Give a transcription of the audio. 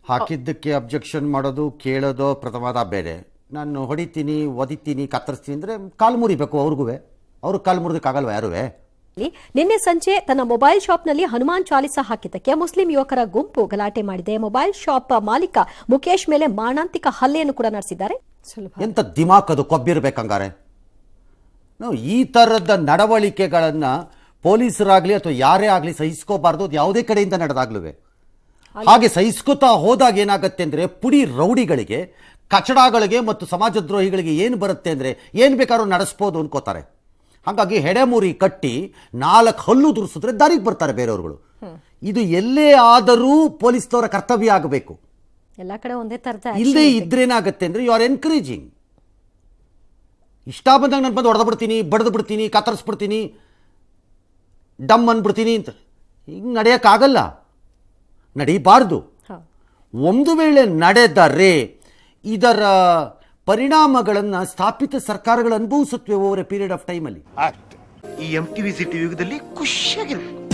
ಹಾಕಿದ್ದಕ್ಕೆ objection ಮಾಡೋದು ಕೇಳೋದು ಪ್ರಥಮವಾದ ಬೇರೆ. ನಾನು ಹೊಡಿತೀನಿ ಒದಿತೀನಿ ಕತ್ತರಿಸ್ತೀನಿ ಅಂದರೆ ಕಾಲು ಮುರಿಬೇಕು ಅವ್ರಿಗೆ ಕಾಲು ಮುರಿದಕ್ಕಾಗಲ್ವ ಯಾರುವೆ. ನಿನ್ನೆ ಸಂಜೆ ತನ್ನ ಮೊಬೈಲ್ ಶಾಪ್ನಲ್ಲಿ ಹನುಮಾನ್ ಚಾಲಿಸಾ ಹಾಕಿದ್ದಕ್ಕೆ ಮುಸ್ಲಿಂ ಯುವಕರ ಗುಂಪು ಗಲಾಟೆ ಮಾಡಿದೆ. ಮೊಬೈಲ್ ಶಾಪ್ ಮಾಲೀಕ ಮುಖೇಶ್ ಮೇಲೆ ಮಾರಣಾಂತಿಕ ಹಲ್ಲೆಯನ್ನು ಕೂಡ ನಡೆಸಿದ್ದಾರೆ. ಎಂತ ದಿಮಾಕ್ ಅದು ಕೊಬ್ಬಿರ್ಬೇಕಂಗಾರೆ. ನಾವು ಈ ತರದ ನಡವಳಿಕೆಗಳನ್ನ ಪೊಲೀಸರಾಗ್ಲಿ ಅಥವಾ ಯಾರೇ ಆಗ್ಲಿ ಸಹಿಸ್ಕೋಬಾರ್ದು. ಅದು ಯಾವುದೇ ಕಡೆಯಿಂದ ನಡೆದಾಗ್ಲುವೆ. ಹಾಗೆ ಸಹಿಸ್ಕೋತಾ ಹೋದಾಗ ಏನಾಗುತ್ತೆ ಅಂದ್ರೆ ಪುಡಿ ರೌಡಿಗಳಿಗೆ, ಕಚಡಗಳಿಗೆ ಮತ್ತು ಸಮಾಜದ್ರೋಹಿಗಳಿಗೆ ಏನು ಬರುತ್ತೆ ಅಂದ್ರೆ ಏನು ಬೇಕಾದ್ರೂ ನಡೆಸ್ಬೋದು ಅನ್ಕೋತಾರೆ. ಹಾಗಾಗಿ ಹೆಡೆಮುರಿ ಕಟ್ಟಿ 4 ಹಲ್ಲು ದುರಿಸಿದ್ರೆ ದಾರಿಗೆ ಬರ್ತಾರೆ ಬೇರೆಯವ್ರುಗಳು. ಇದು ಎಲ್ಲೇ ಆದರೂ ಪೊಲೀಸ್ನವರ ಕರ್ತವ್ಯ ಆಗಬೇಕು. ಎಲ್ಲ ಕಡೆ ಒಂದೇ ತರದ ಇಲ್ಲದೆ ಇದ್ರೇನಾಗತ್ತೆ ಅಂದ್ರೆ ಯು ಆರ್ ಎನ್ಕರೇಜಿಂಗ್. ಇಷ್ಟ ಬಂದಾಗ ನಾನು ಬಂದು ಹೊಡೆದು ಬಿಡ್ತೀನಿ, ಬಡ್ದು ಬಿಡ್ತೀನಿ, ಕತ್ತರಿಸ್ಬಿಡ್ತೀನಿ, ಡಮ್ ಅಂದ್ಬಿಡ್ತೀನಿ ಅಂತ ಹಿಂಗೆ ನಡೆಯೋಕ್ಕಾಗಲ್ಲ, ನಡೀಬಾರ್ದು. ಒಂದು ವೇಳೆ ನಡೆದರೆ ಇದರ ಪರಿಣಾಮಗಳನ್ನು ಸ್ಥಾಪಿತ ಸರ್ಕಾರಗಳು ಅನುಭವಿಸುತ್ತವೆ ಓವರ್ ಎ ಪೀರಿಯಡ್ ಆಫ್ ಟೈಮಲ್ಲಿ. ಈ MTV ಸಿಟಿ ಯುಗದಲ್ಲಿ ಖುಷಿಯಾಗಿರ್ಬೇಕು.